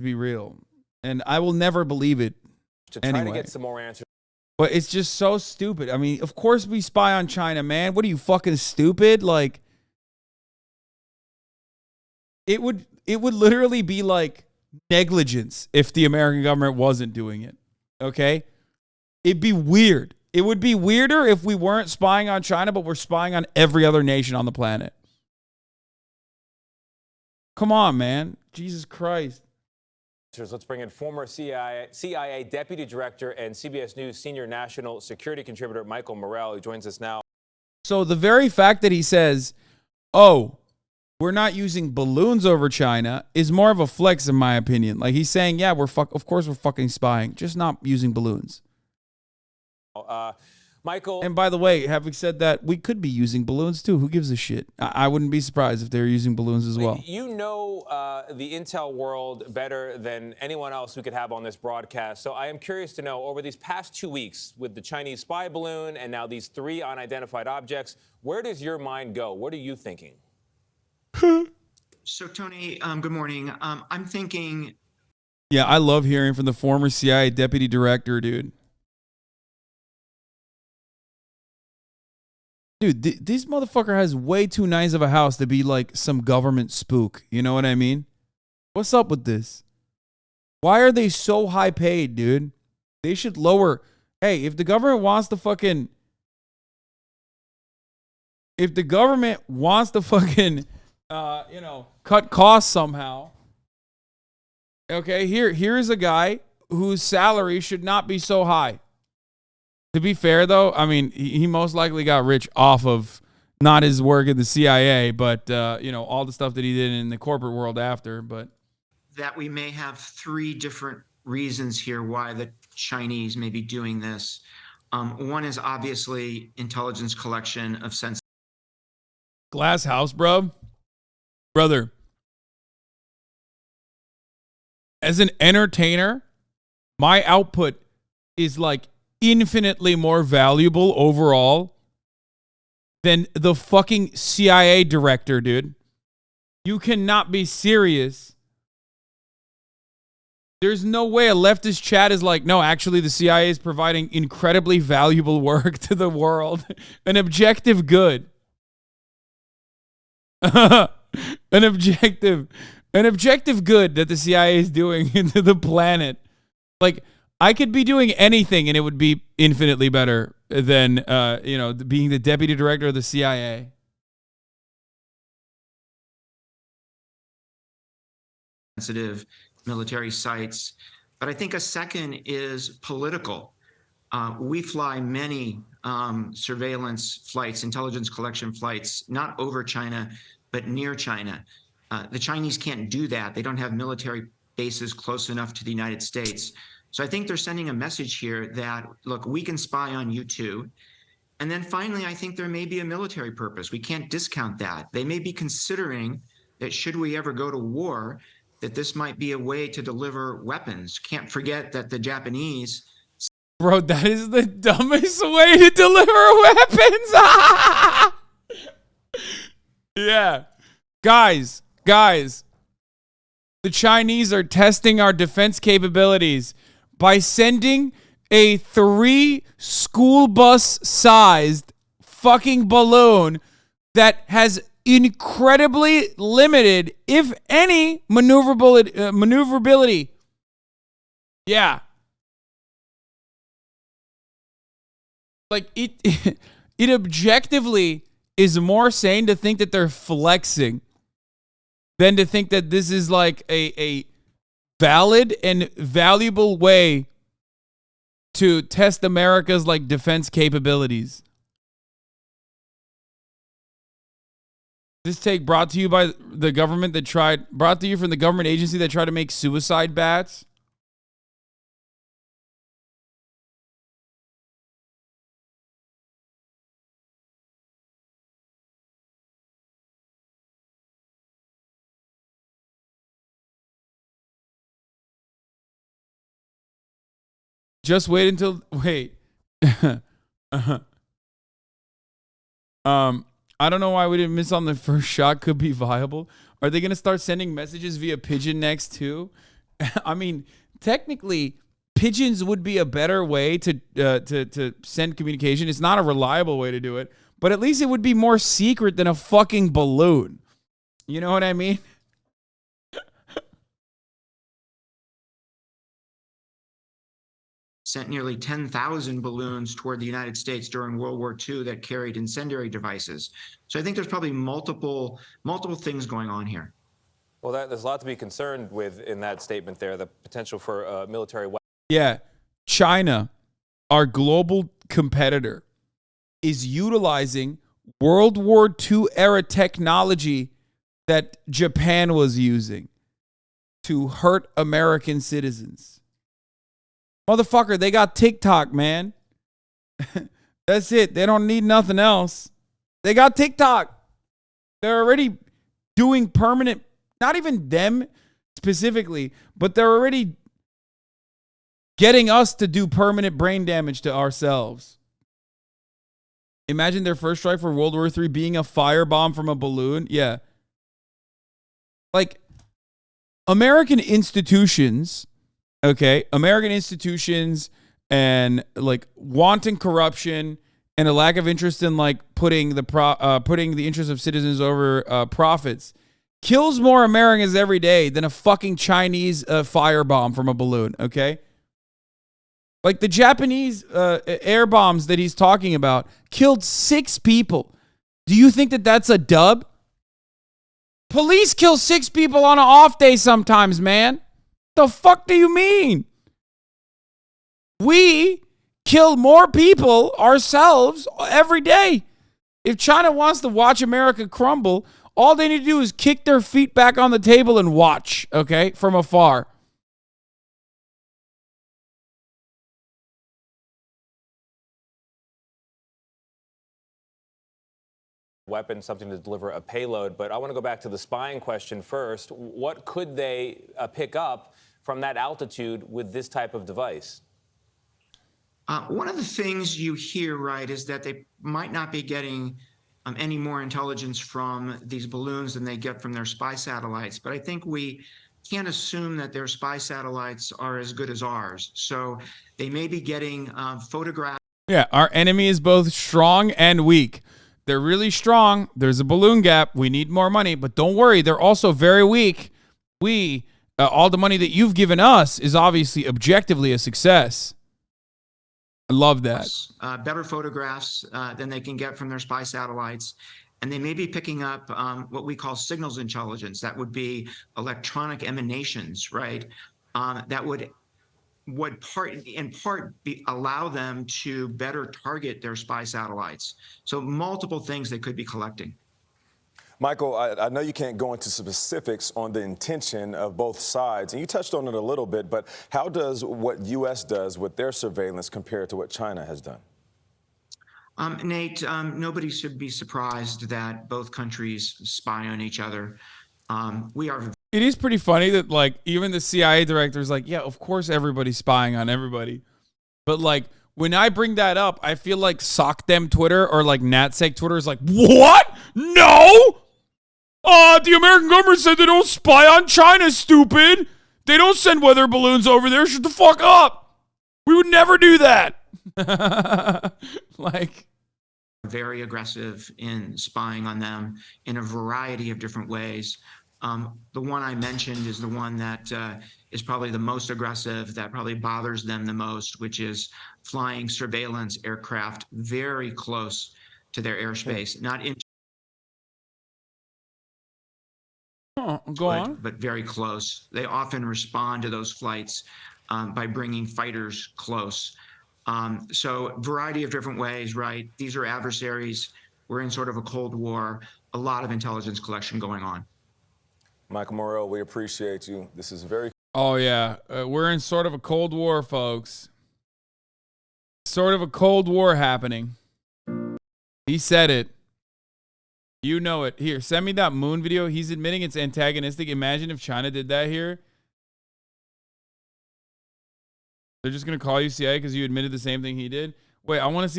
To be real. And I will never believe it to try to get some more answers. But it's just so stupid. I mean, of course we spy on China, man. What are you, fucking stupid? Like, it would literally be like negligence if the American government wasn't doing it. Okay? It'd be weird. It would be weirder if we weren't spying on China, but we're spying on every other nation on the planet. Come on, man. Jesus Christ. Let's bring in former CIA Deputy Director and CBS News Senior National Security Contributor Michael Morell, who joins us now. So the very fact that he says, oh, we're not using balloons over China is more of a flex, in my opinion. Like, he's saying, yeah, of course we're fucking spying, just not using balloons. Michael. And by the way, having said that, we could be using balloons too. Who gives a shit? I wouldn't be surprised if they were using balloons as well. You know the intel world better than anyone else we could have on this broadcast. So I am curious to know, over these past 2 weeks, with the Chinese spy balloon and now these 3 unidentified objects, where does your mind go? What are you thinking? So, Tony, good morning. I'm thinking... Yeah, I love hearing from the former CIA Deputy Director, dude. Dude, this motherfucker has way too nice of a house to be like some government spook. You know what I mean? What's up with this? Why are they so high paid, dude? They should lower. Hey, if the government wants to fucking... If the government wants to fucking, cut costs somehow. Okay, here's a guy whose salary should not be so high. To be fair, though, I mean, he most likely got rich off of not his work at the CIA, but, all the stuff that he did in the corporate world after. But that we may have 3 different reasons here why the Chinese may be doing this. One is obviously intelligence collection of sensitive. Glass house, bro. Brother. As an entertainer, my output is like infinitely more valuable overall than the fucking CIA director, dude. You cannot be serious. There's no way a leftist chat is like, no, actually the CIA is providing incredibly valuable work to the world. An objective good. An objective good that the CIA is doing into the planet. Like, I could be doing anything and it would be infinitely better than, being the deputy director of the CIA. Sensitive military sites. But I think a second is political. We fly many surveillance flights, intelligence collection flights, not over China, but near China. The Chinese can't do that. They don't have military bases close enough to the United States. So I think they're sending a message here that, look, we can spy on you too. And then finally, I think there may be a military purpose. We can't discount that. They may be considering that should we ever go to war, that this might be a way to deliver weapons. Can't forget that the Japanese... Bro, that is the dumbest way to deliver weapons. Yeah. Guys, the Chinese are testing our defense capabilities by sending a 3 school bus sized fucking balloon that has incredibly limited, if any, maneuverability. Yeah. Like, it objectively is more sane to think that they're flexing than to think that this is like a valid and valuable way to test America's like defense capabilities. This take brought to you by the government brought to you from the government agency that tried to make suicide bats. Just wait until I don't know why we didn't miss on the first shot. Could be viable. Are they going to start sending messages via pigeon next too? I mean, technically, pigeons would be a better way to send communication. It's not a reliable way to do it, but at least it would be more secret than a fucking balloon. You know what I mean? Sent nearly 10,000 balloons toward the United States during World War II that carried incendiary devices. So I think there's probably multiple things going on here. Well, there's a lot to be concerned with in that statement there, the potential for military weapons. Yeah. China, our global competitor, is utilizing World War II era technology that Japan was using to hurt American citizens. Motherfucker, they got TikTok, man. That's it. They don't need nothing else. They got TikTok. They're already doing permanent, not even them specifically, but they're already getting us to do permanent brain damage to ourselves. Imagine their first strike for World War III being a firebomb from a balloon. Yeah. Like, American institutions, okay, American institutions and like wanton corruption and a lack of interest in like putting the interests of citizens over profits kills more Americans every day than a fucking Chinese firebomb from a balloon, okay? Like the Japanese air bombs that he's talking about killed 6 people. Do you think that that's a dub? Police kill 6 people on an off day sometimes, man. The fuck do you mean? We kill more people ourselves every day. If China wants to watch America crumble, all they need to do is kick their feet back on the table and watch, okay, from afar. Weapon, something to deliver a payload. But I want to go back to the spying question first. What could they pick up from that altitude with this type of device? One of the things you hear, right, is that they might not be getting any more intelligence from these balloons than they get from their spy satellites. But I think we can't assume that their spy satellites are as good as ours. So they may be getting photographs. Yeah, our enemy is both strong and weak. They're really strong. There's a balloon gap. We need more money. But don't worry, they're also very weak. All the money that you've given us is obviously objectively a success. I love that. Better photographs than they can get from their spy satellites. And they may be picking up what we call signals intelligence. That would be electronic emanations, right? That would in part allow them to better target their spy satellites. So multiple things they could be collecting. Michael, I know you can't go into specifics on the intention of both sides, and you touched on it a little bit, but how does what U.S. does with their surveillance compare to what China has done? Nate, nobody should be surprised that both countries spy on each other. It is pretty funny that like even the CIA director is like, yeah, of course everybody's spying on everybody. But like when I bring that up, I feel like Sock Them Twitter or like NatSec Twitter is like, what? No! The American government said they don't spy on China, stupid. They don't send weather balloons over there. Shut the fuck up. We would never do that. Like, very aggressive in spying on them in a variety of different ways. The one I mentioned is the one that is probably the most aggressive, that probably bothers them the most, which is flying surveillance aircraft very close to their airspace, not in. Go on. But very close. They often respond to those flights by bringing fighters close. So variety of different ways, right? These are adversaries. We're in sort of a Cold War, a lot of intelligence collection going on. Michael Morell, we appreciate you. This is very... Oh, yeah. We're in sort of a Cold War, folks. Sort of a Cold War happening. He said it. You know it. Here, send me that moon video. He's admitting it's antagonistic. Imagine if China did that here. They're just going to call you CIA because you admitted the same thing he did. Wait, I want to see.